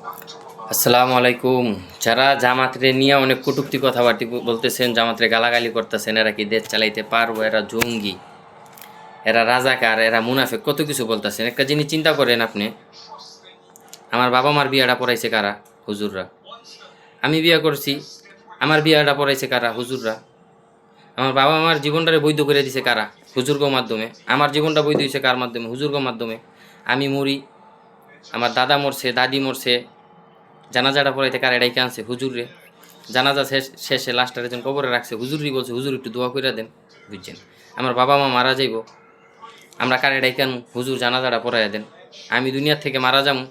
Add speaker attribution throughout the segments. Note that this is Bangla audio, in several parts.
Speaker 1: আসসালামু আলাইকুম। যারা জামাতরে নিয়ে অনেক কটূক্তি কথাবার্তা বলতেছেন, জামাতরে গালাগালি করতেছেন, এরা কি দেশ চালাইতে পারবো, এরা জঙ্গি, এরা রাজাকার, এরা মুনাফেক, কত কিছু বলতেছেন। একটা জিনিস চিন্তা করেন আপনি, আমার বাবা মার বিয়াটা পড়াইছে কারা? হুজুররা। আমি বিয়া করছি, আমার বিয়াটা পড়াইছে কারা? হুজুররা। আমার বাবা মার জীবনটারে বৈধ করে দিছে কারা? হুজুর্গ মাধ্যমে। আমার জীবনটা বৈধ হয়েছে কার মাধ্যমে? হুজুর্গ মাধ্যমে। আমি মরি, আমার দাদা মরছে, দাদি মরছে, জানাজাটা পড়াইতে কার? এটাই আনছে হুজুরে। জানাজা শেষে লাস্টের একজন কবরে রাখছে, হুজুরই বলছে হুজুর একটু দোয়া করে দেন, বুঝছেন। আমার বাবা মা মারা যাইব, আমরা কারে ডাইকে আনমু? হুজুর জানাজাটা পড়াইয়া দেন। আমি দুনিয়ার থেকে মারা যাবো,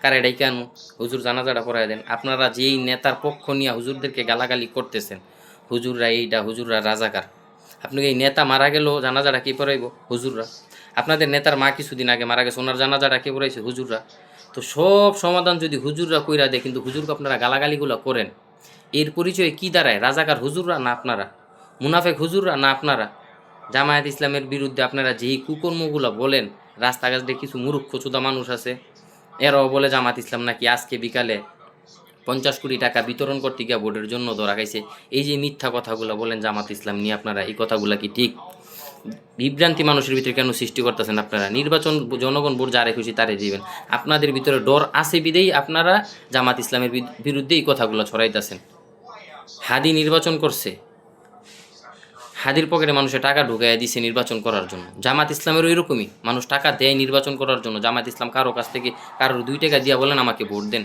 Speaker 1: কারে ডাইকে আনমু? হুজুর জানাজাটা পড়াইয়া দেন। আপনারা যেই নেতার পক্ষ নিয়ে হুজুরদেরকে গালাগালি করতেছেন, হুজুররা এইটা, হুজুররা রাজাকার। আপনি এই নেতা মারা গেল, জানাজাটা কে পড়াইব? হুজুররা। আপনাদের নেতার মা কিছুদিন আগে মারা গেছে, ওনার জানাজাটা কে পড়াইছে? হুজুররা। তো সব সমাধান যদি হুজুররা কইরা দেয়, কিন্তু হুজুরকে আপনারা গালাগালিগুলো করেন, এর পরিচয়ে কি দাঁড়ায়? রাজাকার হুজুররা না আপনারা? মুনাফেক হুজুররা না আপনারা? জামায়াত ইসলামের বিরুদ্ধে আপনারা যেই কুকর্মগুলো বলেন, রাস্তাঘাটে কিছু মূর্খ চোদা মানুষ আছে, এরাও বলে জামাত ইসলাম নাকি আজকে বিকালে 50 কোটি টাকা বিতরণ করতে গিয়ে ভোটের জন্য ধরা খাইছে। এই যে মিথ্যা কথাগুলো বলেন জামাত ইসলাম নিয়ে, আপনারা এই কথাগুলো কি ঠিক? বিভ্রান্তি মানুষের ভিতরে কেন সৃষ্টি করতেছেন আপনারা? নির্বাচন জনগণ ভোট যারে খুশি তারে দিবেন। আপনাদের ভিতরে ডর আছে বিদেই আপনারা জামাত ইসলামের বিরুদ্ধে এই কথাগুলো ছড়াইতেছেন। হাদি নির্বাচন করছে, হাদির পকেটে মানুষের টাকা ঢুকাইয়া দিছে নির্বাচন করার জন্য। জামাত ইসলামের ওই রকমই, মানুষ টাকা দেয় নির্বাচন করার জন্য। জামাত ইসলাম কারো কাছ থেকে, কারোর 2 টাকা দিয়া বলেন আমাকে ভোট দেন,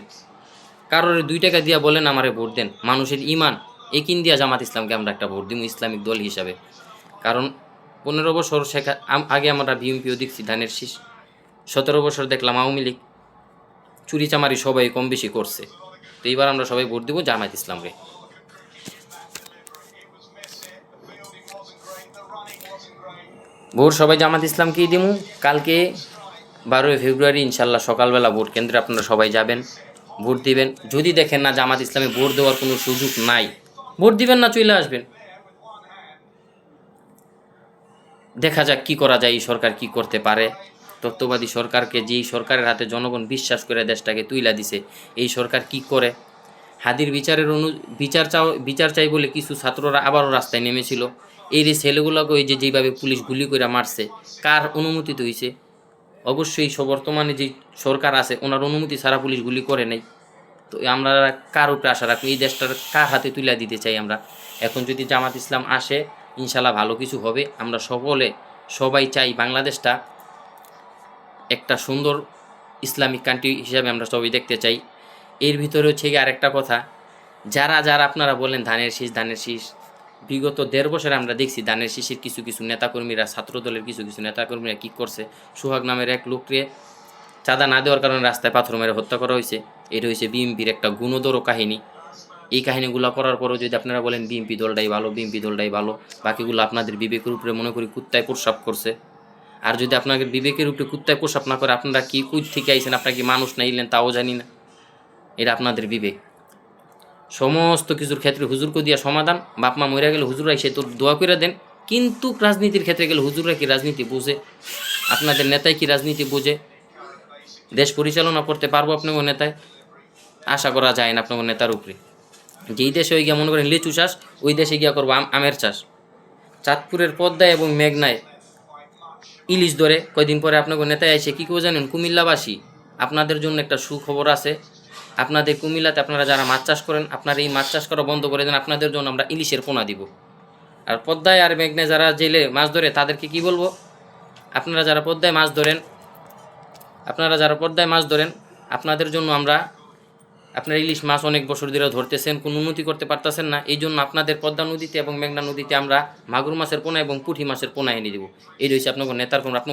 Speaker 1: কারোর 2 টাকা দিয়া বলেন আমারে ভোট দেন। মানুষের ইমান একিন দিয়া জামাত ইসলামকে আমরা একটা ভোট দিব ইসলামিক দল হিসাবে। কারণ 15 বছর আগে আমরা বিএনপিও দেখছি ধানের শীষ, 17 বছর দেখলাম আওয়ামী লীগ, চুরি চামারি সবাই কম বেশি করছে। তো এইবার আমরা সবাই ভোট দিব জামাত ইসলামকে। ভোট সবাই জামাত ইসলামকেই দিব। কালকে 12 ফেব্রুয়ারি ইনশাল্লাহ সকালবেলা ভোট কেন্দ্রে আপনারা সবাই যাবেন, ভোট দিবেন। যদি দেখেন না জামাত ইসলামে ভোট দেওয়ার কোনো সুযোগ নাই, ভোট দিবেন না, চলে আসবেন। দেখা যাক কি করা যায়, এই সরকার কি করতে পারে। তত্ত্ববাদী সরকারকে, যেই সরকারের হাতে জনগণ বিশ্বাস করে দেশটাকে তুইলা দিছে, এই সরকার কি করে। হাদির বিচার চাই বলে কিছু ছাত্ররা আবারও রাস্তায় নেমেছিল। এই যে ছেলেগুলোকে ওই যেভাবে পুলিশ গুলি করে মারছে, কার অনুমতিতে হয়েছে? অবশ্যই বর্তমানে যে সরকার আছে ওনার অনুমতি ছাড়া পুলিশ গুলি করে নাই। তো আমরা কার উপরে আশা রাখবো? এই দেশটার কার হাতে তুলে দিতে চাই আমরা? এখন যদি জামাত ইসলাম আসে, ইনশাল্লাহ ভালো কিছু হবে। আমরা সবাই চাই বাংলাদেশটা একটা সুন্দর ইসলামিক কান্ট্রি হিসাবে আমরা সবাই দেখতে চাই। এর ভিতরে হচ্ছে গিয়ে আরেকটা কথা, যারা আপনারা বলেন ধানের শীষ, বিগত 1.5 বছরে আমরা দেখছি ধানের শীষের কিছু নেতাকর্মীরা, ছাত্রদলের কিছু নেতাকর্মীরা কী করছে। সোহাগ নামের এক লোককে চাঁদা না দেওয়ার কারণে রাস্তায় পাথর মেরে হত্যা করা হয়েছে। এটা হয়েছে বিএনপির একটা গুণদর কাহিনী। এই কাহিনীগুলো করার পরও যদি আপনারা বলেন বিএনপি দলটাই ভালো, বাকিগুলো আপনাদের বিবেকের উপরে মনে করি কুত্তায় প্রস্রাব করছে। আর যদি আপনাদের বিবেকের উপরে কুত্তায় প্রস্রাব না করে, আপনারা কি কুই থেকে আইছেন, আপনারা কি মানুষ না ইলেন তাও জানি না। এটা আপনাদের বিবেক। সমস্ত কিছুর ক্ষেত্রে হুজুরকে দিয়া সমাধান। বাপ মা মরে গেলে হুজুরাই সে তো দোয়া করে দেন, কিন্তু রাজনীতির ক্ষেত্রে গেলে হুজুররা কি রাজনীতি বোঝে? আপনাদের নেতাই কি রাজনীতি বোঝে? দেশ পরিচালনা করতে পারবো আপনার নেতায়? আশা করা যায় না আপনার নেতার উপরে। যেই দেশে ওই গিয়া মনে করেন লিচু চাষ, ওই দেশে গিয়া করবো আমের চাষ। চাঁদপুরের পদ্মায় এবং মেঘনায় ইলিশ ধরে কয়দিন পরে আপনার নেতায় এসে কী কেউ জানেন? কুমিল্লাবাসী, আপনাদের জন্য একটা সুখবর আছে। আপনাদের কুমিল্লাতে আপনারা যারা মাছ চাষ করেন, আপনারা এই মাছ চাষ করা বন্ধ করে দেন, আপনাদের জন্য আমরা ইলিশের পোনা দিব। আর পদ্মায় আর মেঘনায় যারা জেলে মাছ ধরে তাদেরকে কি বলবো? আপনারা যারা পদ্মায় মাছ ধরেন, আপনাদের জন্য আমরা, আপনারা ইলিশ মাছ অনেক বছর ধরে ধরতেছেন, কোনো উন্নতি করতে পারতেছেন না। এই জন্য আপনাদের পদ্মা নদীতে এবং মেঘনা নদীতে আমরা মাগুর মাছের পোনা এবং পুঁটি মাছের পোনা এনে দেবো। এই রয়েছে আপনার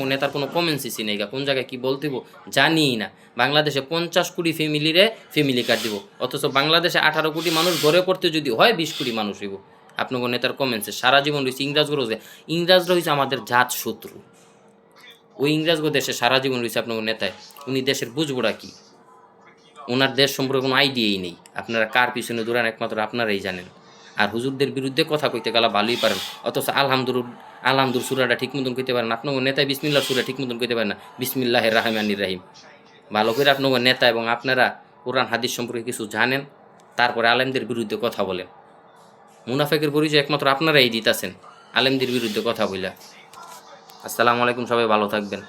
Speaker 1: নেতার কোনো কমেন্সিসি নেই, কোন জায়গায় কী বলতে জানি না। বাংলাদেশে 50 কোটি ফ্যামিলি কার্ড দিব, অথচ বাংলাদেশে 18 কোটি মানুষ ঘরে পড়তে যদি হয় 20 কোটি মানুষ হইব। আপনার নেতার কমেন্টসে সারা জীবন রয়েছে ইংরাজরা হয়েছে আমাদের জাত শত্রু। ওই ইংরাজগো দেশে সারা জীবন রয়েছে আপনার নেতায়। উনি দেশের বুঝবোড়া কি? ওনার দেশ সম্পর্কে কোনো আইডিয়াই নেই। আপনারা কার পিছনে দৌড়ান একমাত্র আপনারাই জানেন। আর হুজুরদের বিরুদ্ধে কথা কইতে গেলে ভালোই পারেন, অথচ আলহামদুর সুরাটা ঠিক মতন কইতে পারেন। আপনার নেতায় বিসমিল্লাহ সুরা ঠিক মতন কইতে পারেন না, বিসমিল্লাহির রহমানির রহিম। ভালো করে আপনার নেতা এবং আপনারা কোরআন হাদিস সম্পর্কে কিছু জানেন, তারপরে আলেমদের বিরুদ্ধে কথা বলেন। মুনাফেকের পরিচয় একমাত্র আপনারাই দিতেছেন আলেমদের বিরুদ্ধে কথা বইলা। আসসালামু আলাইকুম, সবাই ভালো থাকবেন।